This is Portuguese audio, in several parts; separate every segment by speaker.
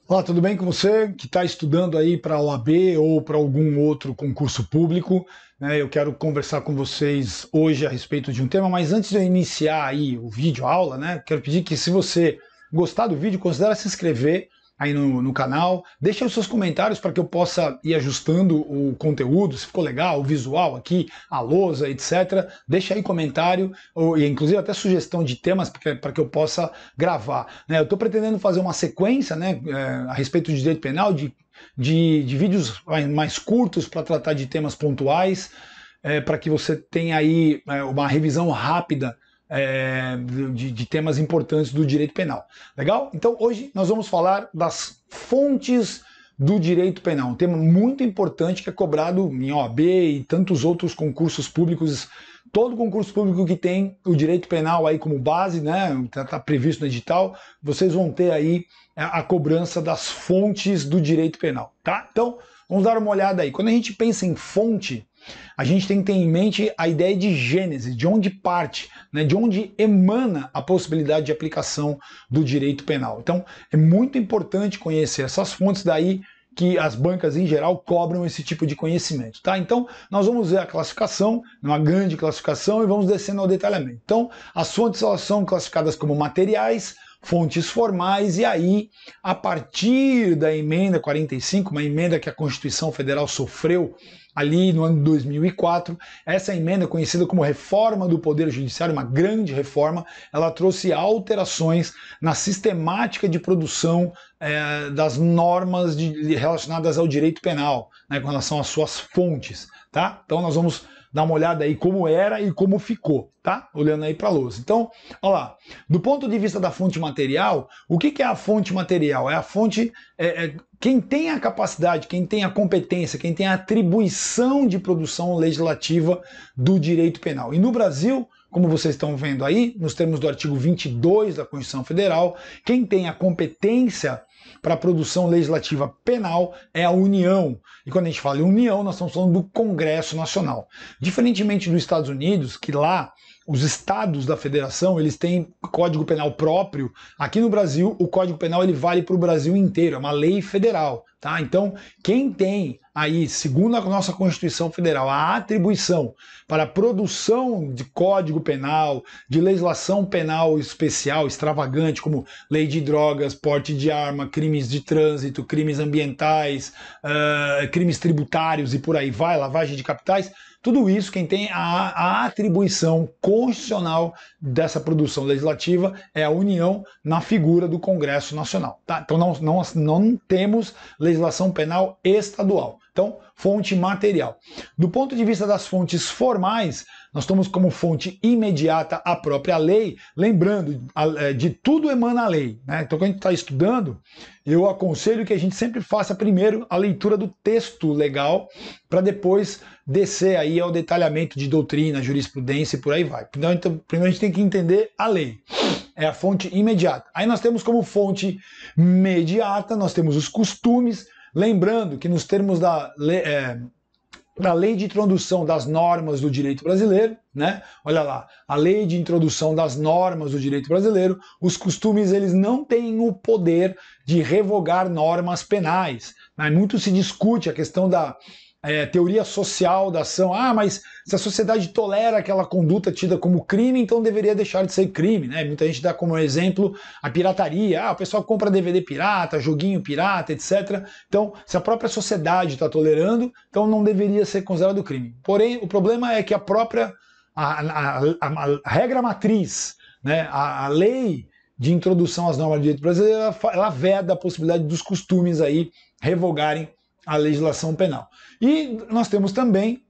Speaker 1: Olá, tudo bem com você que está estudando aí para a OAB ou para algum outro concurso público? Eu quero conversar com vocês hoje a respeito de um tema, mas antes de eu iniciar aí o vídeo, a aula, quero pedir que, se você gostar do vídeo, considere se inscrever aí no canal, deixe os seus comentários para que eu possa ir ajustando o conteúdo, se ficou legal, o visual aqui, a lousa, etc. Deixa aí comentário, e inclusive até sugestão de temas para que eu possa gravar. Eu estou pretendendo fazer uma sequência a respeito de direito penal, de vídeos mais curtos para tratar de temas pontuais, para que você tenha aí uma revisão rápida de temas importantes do direito penal. Legal? Então hoje nós vamos falar das fontes do direito penal, um tema muito importante que é cobrado em OAB e tantos outros concursos públicos. Todo concurso público que tem o direito penal aí como base, tá previsto no edital, vocês vão ter aí a cobrança das fontes do direito penal, tá? Então, vamos dar uma olhada aí. Quando a gente pensa em fonte, a gente tem que ter em mente a ideia de gênese, de onde parte, de onde emana a possibilidade de aplicação do direito penal. Então, é muito importante conhecer essas fontes, daí que as bancas em geral cobram esse tipo de conhecimento, tá? Então, nós vamos ver a classificação, uma grande classificação, e vamos descendo ao detalhamento. Então, as fontes elas são classificadas como materiais, fontes formais, e aí, a partir da emenda 45, uma emenda que a Constituição Federal sofreu ali no ano de 2004, essa emenda, conhecida como Reforma do Poder Judiciário, uma grande reforma, ela trouxe alterações na sistemática de produção das normas relacionadas ao direito penal, com relação às suas fontes, tá? Então nós vamos dar uma olhada aí como era e como ficou, tá? Olhando aí para a lousa. Então, olha lá, do ponto de vista da fonte material, o que é a fonte material? É a fonte, quem tem a capacidade, quem tem a competência, quem tem a atribuição de produção legislativa do direito penal. E no Brasil, como vocês estão vendo aí, nos termos do artigo 22 da Constituição Federal, quem tem a competência para a produção legislativa penal é a União. E quando a gente fala em União, nós estamos falando do Congresso Nacional. Diferentemente dos Estados Unidos, que lá os estados da federação eles têm código penal próprio, aqui no Brasil o código penal ele vale para o Brasil inteiro, é uma lei federal. Tá? Então, quem tem aí, segundo a nossa Constituição Federal, a atribuição para a produção de código penal, de legislação penal especial, extravagante, como lei de drogas, porte de arma, crimes de trânsito, crimes ambientais, crimes tributários e por aí vai, lavagem de capitais, tudo isso, quem tem a atribuição constitucional dessa produção legislativa é a União na figura do Congresso Nacional. Tá? Então não temos legislação penal estadual. Então, fonte material. Do ponto de vista das fontes formais, nós tomamos como fonte imediata a própria lei, lembrando, de tudo emana a lei. Então, quando a gente está estudando, eu aconselho que a gente sempre faça primeiro a leitura do texto legal, para depois descer aí ao detalhamento de doutrina, jurisprudência e por aí vai. Então, primeiro a gente tem que entender a lei. É a fonte imediata. Aí nós temos como fonte mediata, nós temos os costumes, lembrando que nos termos da lei de introdução das normas do direito brasileiro, olha lá, a lei de introdução das normas do direito brasileiro, os costumes eles não têm o poder de revogar normas penais. Muito se discute a questão da teoria social da ação. Mas se a sociedade tolera aquela conduta tida como crime, então deveria deixar de ser crime. Muita gente dá como exemplo a pirataria. O pessoal compra DVD pirata, joguinho pirata, etc. Então, se a própria sociedade está tolerando, então não deveria ser considerado crime. Porém, o problema é que a própria a regra matriz, a lei de introdução às normas do direito brasileiro, ela veda a possibilidade dos costumes aí revogarem a legislação penal. E nós temos também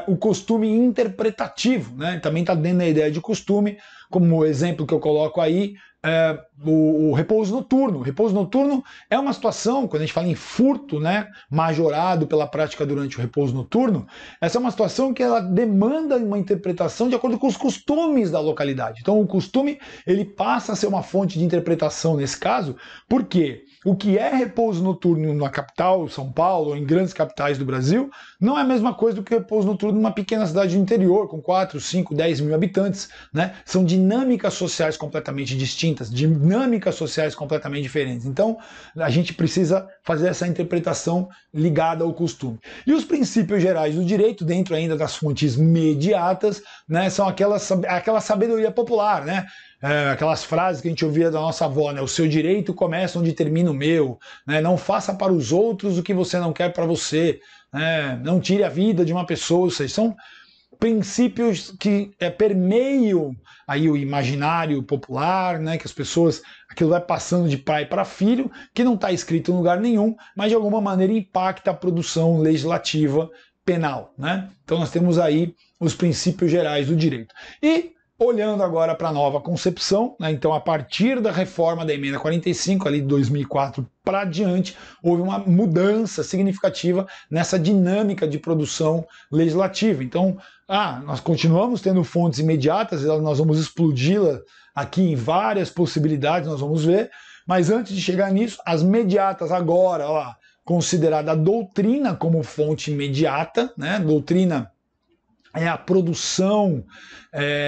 Speaker 1: o costume interpretativo, também está dentro da ideia de costume, como exemplo que eu coloco aí, o repouso noturno. O repouso noturno é uma situação, quando a gente fala em furto, majorado pela prática durante o repouso noturno, essa é uma situação que ela demanda uma interpretação de acordo com os costumes da localidade. Então o costume ele passa a ser uma fonte de interpretação nesse caso, por quê? o que é repouso noturno na capital, São Paulo, ou em grandes capitais do Brasil, não é a mesma coisa do que repouso noturno numa pequena cidade do interior, com 4, 5, 10 mil habitantes, né? São dinâmicas sociais completamente distintas, dinâmicas sociais completamente diferentes. Então, a gente precisa fazer essa interpretação ligada ao costume. E os princípios gerais do direito, dentro ainda das fontes mediatas, né, são aquela sabedoria popular, né? Aquelas frases que a gente ouvia da nossa avó, né? O seu direito começa onde termina o meu, né? Não faça para os outros o que você não quer para você, né? Não tire a vida de uma pessoa. Ou seja, são princípios que permeiam aí o imaginário popular, né? Que as pessoas, aquilo vai passando de pai para filho, que não está escrito em lugar nenhum, mas de alguma maneira impacta a produção legislativa penal, né? Então nós temos aí os princípios gerais do direito. E olhando agora para a nova concepção, né, então a partir da reforma da emenda 45, ali de 2004 para diante, houve uma mudança significativa nessa dinâmica de produção legislativa. Então, nós continuamos tendo fontes imediatas, nós vamos explodi-la aqui em várias possibilidades, nós vamos ver, mas antes de chegar nisso, as mediatas agora, ó, considerada a doutrina como fonte imediata, né, doutrina é a produção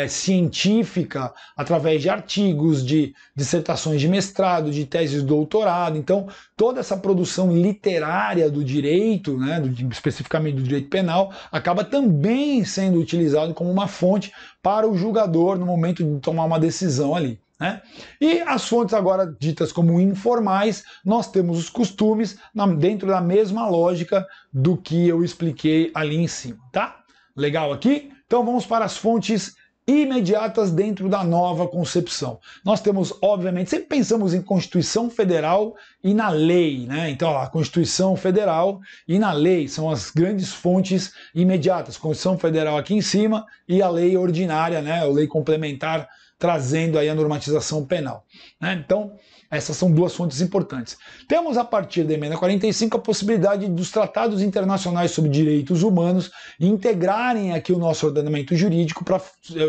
Speaker 1: científica através de artigos, de dissertações de mestrado, de teses de doutorado. Então, toda essa produção literária do direito, né, especificamente do direito penal, acaba também sendo utilizado como uma fonte para o julgador no momento de tomar uma decisão ali. Né? E as fontes agora ditas como informais, nós temos os costumes dentro da mesma lógica do que eu expliquei ali em cima, tá? Legal aqui? Então vamos para as fontes imediatas dentro da nova concepção. Nós temos, obviamente, sempre pensamos em Constituição Federal e na lei, né? Então, ó, a Constituição Federal e na lei são as grandes fontes imediatas. Constituição Federal aqui em cima e a lei ordinária, né? A lei complementar trazendo aí a normatização penal, né? Então, essas são duas fontes importantes. Temos, a partir da emenda 45, a possibilidade dos tratados internacionais sobre direitos humanos integrarem aqui o nosso ordenamento jurídico para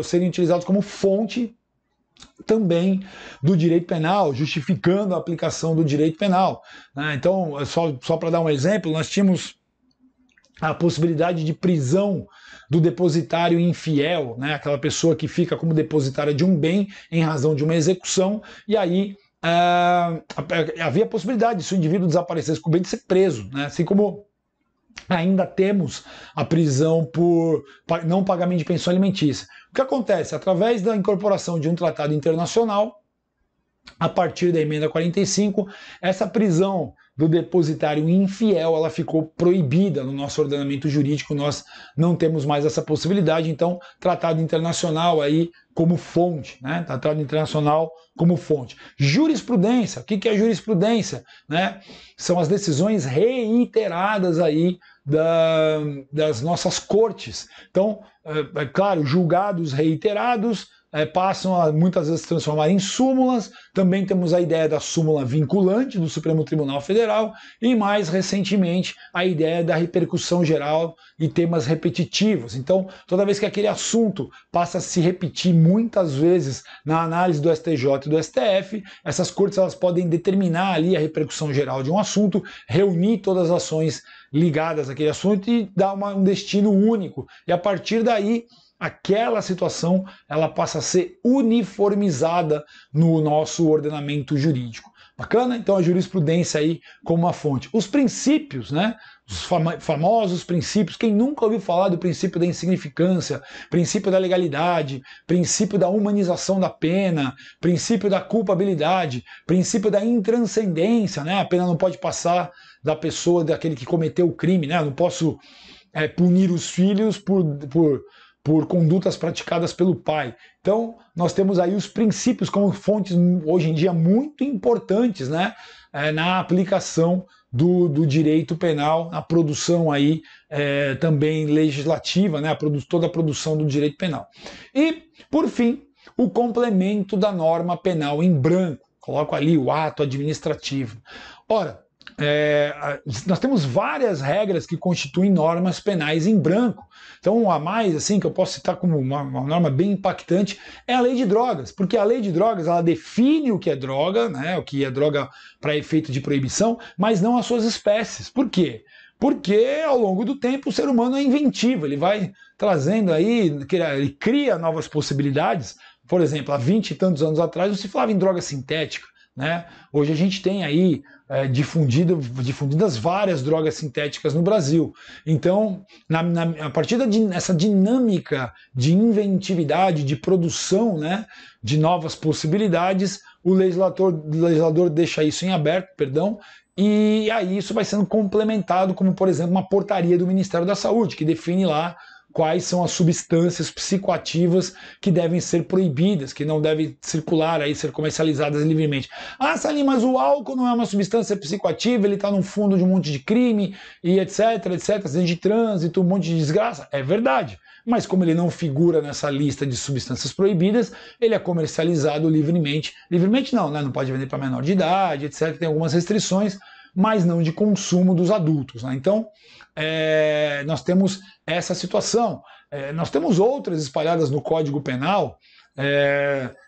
Speaker 1: serem utilizados como fonte também do direito penal, justificando a aplicação do direito penal, né? Então, só para dar um exemplo, nós tínhamos a possibilidade de prisão do depositário infiel, né? Aquela pessoa que fica como depositária de um bem em razão de uma execução, e aí havia a possibilidade de, se o indivíduo desaparecesse com o bem, de ser preso, né? Assim como ainda temos a prisão por não pagamento de pensão alimentícia. O que acontece? Através da incorporação de um tratado internacional, a partir da emenda 45, essa prisão do depositário infiel, ela ficou proibida no nosso ordenamento jurídico, nós não temos mais essa possibilidade, então tratado internacional aí como fonte, né? Tratado internacional como fonte. Jurisprudência, o que é jurisprudência? Né? São as decisões reiteradas aí das nossas cortes. Então, claro, julgados reiterados, passam a muitas vezes se transformar em súmulas. Também temos a ideia da súmula vinculante do Supremo Tribunal Federal e, mais recentemente, a ideia da repercussão geral e temas repetitivos. Então, toda vez que aquele assunto passa a se repetir muitas vezes na análise do STJ e do STF, essas cortes elas podem determinar ali a repercussão geral de um assunto, reunir todas as ações ligadas àquele assunto e dar um destino único. E a partir daí, aquela situação ela passa a ser uniformizada no nosso ordenamento jurídico. Bacana? Então a jurisprudência aí como uma fonte. Os princípios, né? Os famosos princípios. Quem nunca ouviu falar do princípio da insignificância, princípio da legalidade, princípio da humanização da pena, princípio da culpabilidade, princípio da intranscendência, né? A pena não pode passar da pessoa, daquele que cometeu o crime, né? Eu não posso punir os filhos por condutas praticadas pelo pai. Então, nós temos aí os princípios como fontes, hoje em dia, muito importantes, né, na aplicação do direito penal, na produção aí também legislativa, né, toda a produção do direito penal. E, por fim, o complemento da norma penal em branco. Coloco ali o ato administrativo. Ora, nós temos várias regras que constituem normas penais em branco. Então, a mais assim que eu posso citar como uma norma bem impactante é a lei de drogas, porque a lei de drogas ela define o que é droga, né, o que é droga para efeito de proibição, mas não as suas espécies. Por quê? Porque ao longo do tempo o ser humano é inventivo, ele vai trazendo aí, ele cria novas possibilidades. Por exemplo, há 20 e tantos anos atrás não se falava em droga sintética, né? Hoje a gente tem aí difundidas várias drogas sintéticas no Brasil. Então, a partir dessa dinâmica de inventividade, de produção, né, de novas possibilidades, o legislador deixa isso em aberto, perdão, e aí isso vai sendo complementado, como por exemplo uma portaria do Ministério da Saúde, que define lá quais são as substâncias psicoativas que devem ser proibidas, que não devem circular aí, ser comercializadas livremente. Ah, Salim, mas o álcool não é uma substância psicoativa, ele está no fundo de um monte de crime e etc, acidente de trânsito, um monte de desgraça. É verdade. Mas como ele não figura nessa lista de substâncias proibidas, ele é comercializado livremente. Livremente não, né? Não pode vender para menor de idade, etc. Tem algumas restrições, mas não de consumo dos adultos, né? Então, nós temos essa situação. Nós temos outras espalhadas no Código Penal,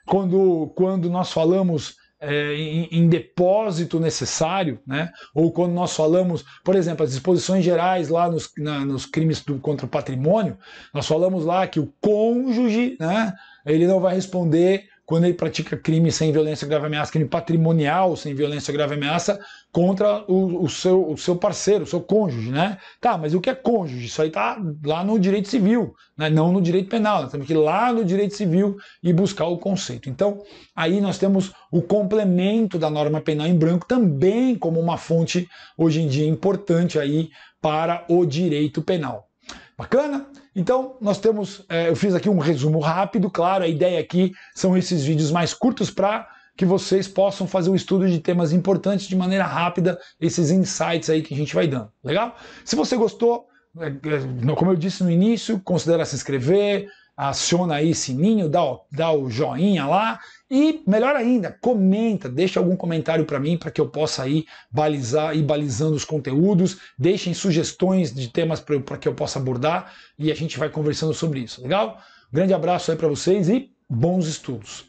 Speaker 1: quando nós falamos em depósito necessário, né? Ou quando nós falamos, por exemplo, as disposições gerais lá nos crimes contra o patrimônio, nós falamos lá que o cônjuge, né, ele não vai responder quando ele pratica crime sem violência, grave ameaça, crime patrimonial sem violência, grave ameaça, contra o seu parceiro, o seu cônjuge, né? Tá, mas o que é cônjuge? Isso aí tá lá no direito civil, né? Não no direito penal. Nós temos que ir lá no direito civil e buscar o conceito. Então, aí nós temos o complemento da norma penal em branco também como uma fonte, hoje em dia, importante aí para o direito penal. Bacana? Então, nós temos, eu fiz aqui um resumo rápido, claro, a ideia aqui são esses vídeos mais curtos para que vocês possam fazer um estudo de temas importantes de maneira rápida, esses insights aí que a gente vai dando, legal? Se você gostou, como eu disse no início, considere se inscrever, aciona aí sininho, dá o joinha lá e, melhor ainda, comenta, deixa algum comentário para mim para que eu possa aí balizando os conteúdos, deixem sugestões de temas para que eu possa abordar e a gente vai conversando sobre isso, legal? Grande abraço aí para vocês e bons estudos!